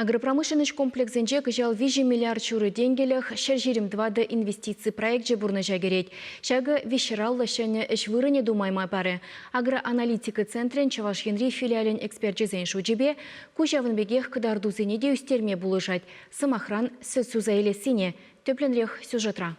Агропромышленность комплексенче кыжал 5 миллиард чуры денгелях шаржирим 2 инвестиции проект же бурны жагерет. Шага вещералла шәне эш вырыне думаймай пары. Агроаналитика центрен Чаваш Енри филиален экспертизен шуджибе, кужавын бегех кыдардузыне де үстерме булышать. Самохран сөзсуза елесине. Төпленрех сюжетра.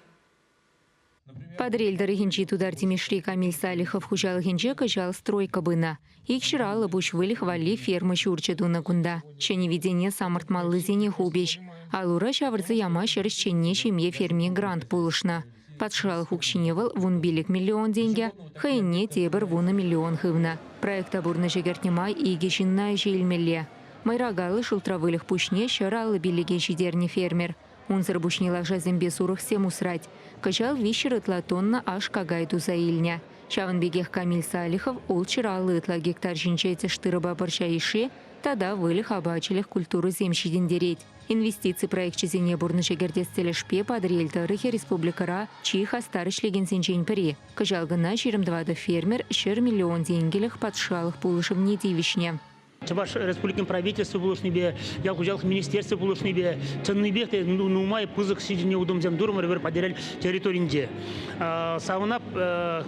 Подрельдары хинчи тудар Тимишри Камиль Салихов хужал хинче кыжал стройка бына. Икширала буш вылих вали ферма шурчедуна гунда. Шеневидение самыртмаллы зене хубеш. Алура шавырзы яма шершченне шемье ферме грант пулышна. Подшал хукшиневал вун билик миллион деньги, хайне тебер вуна миллион хывна. Проекта бурны жегертнемай и гешинна жейлмелле. Майрагалы шултравылих пушне шаралы билиге шидерни фермер. Унзыр бушнила жазембе сурых сем усрать. Качал вишер ытла тонна аш кагайду заильня. Шавын бегех Камиль Салихов ол чыралы ытла гектар жинчайцы штырыба барча иши, тада вылих абачылых культуру земшиден дереть. Инвестиции проект чизене бурны жегердестелі шпе подрельдары республикара чиха старыш леген сенчен піре. Качал гына чирым 2 фермер шер миллион денгелях подшалых пулышев не дивишне. Чаваш республикан правительство булышныбе, ялгужалых министерство булышныбе, ценныбе, нумай пызык сидене удомзем дурм ревер поделял территоринде. Сауна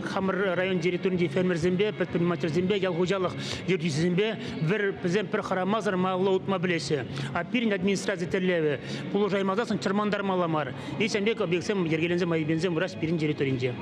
хамр район территоринде фермер зембе, предприниматель зембе, ялгужалых юридический зембе, вер зем per харамазар малоут маблесе. А пирин администрация терлеве, положай мазасын чармандар маламар. И сембек объектсем ергелензем айбензем раз пирин территоринде.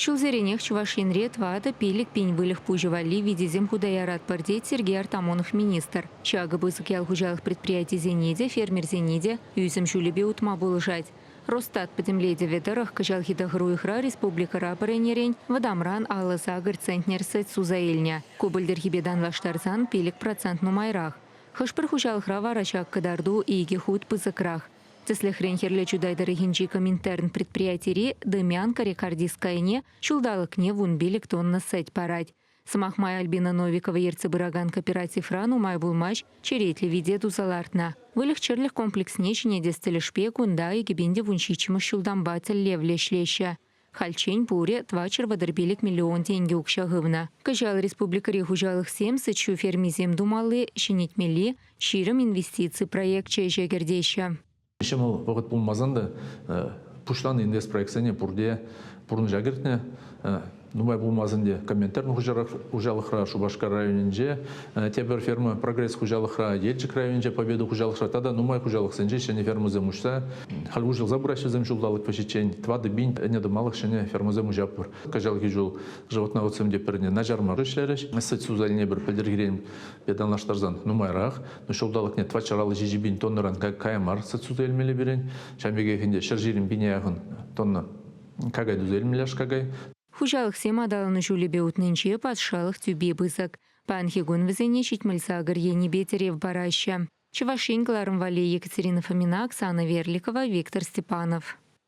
Шулзеренех Чувашинре твада пилик пень вылих пужевали видизем худаярат пардеть Сергей Артамонов министр. Чага бысок ялгужалых предприятий зенеде, фермер зенеде, юзем шулебе утма булыжать. Росстат подемледе ветерах кажалхита груихра республика рапаренерень, вадамран алласагар центнер сет сузаильня. Кубальдерхибедан лаштарзан пилик процент нумайрах. Хашпыр хужалхра варачак кадарду и гихут пызыкрах. Если хренхерле чудайдары хинчи коминтерн предприятири дымянка рекордискайне чулдалык не вун билик тонна сеть парать. Самахмай Альбина Новикова ерцебыраган кооператив рану май булмач черетли виде тузалартна. Вылих черлих комплекс нечине дестелі шпе кунда и гибинде вунчичима чулдамбатель левле шлеща. Хальчень пуре твачер вадырбилик миллион деньги укшагывна. Кажал республика рехужалых сем сычу фермизем думалы шинитмели ширым инвестиции проект чеже гердеща. Шемал вагат булмазанда пуштан инвест проектсене пурде пурны жагертне нумай булмазанде комментар хужалыхра Шубашкар районинже тебер ферма прогресс хужалыхра Ельчик районинже победу хужалыхра тада нумай хужалых сенже шене ферма земушса халгужил забураща земшулдалык пошичень твады бин не домалых шене ферма земужапур кажалки жул животноводством деперне нажарма ишлереш сет сузальне бир педергерен беданлаштарзан нумайрах но шулдалык не твачаралы жижибин тоннаран каймар сет сузальмеле берен шамбеге хинде шаржирин биняхын тонна кагай дузельмеляш кагай. Хужалых сема даланы жулебе утнынче подшалых тюбе бызык. Панхигун везене читмальса гарьени бетерев бараща. Чувашин Кларм Вале Екатерина Фомина, Оксана Верликова, Виктор Степанов.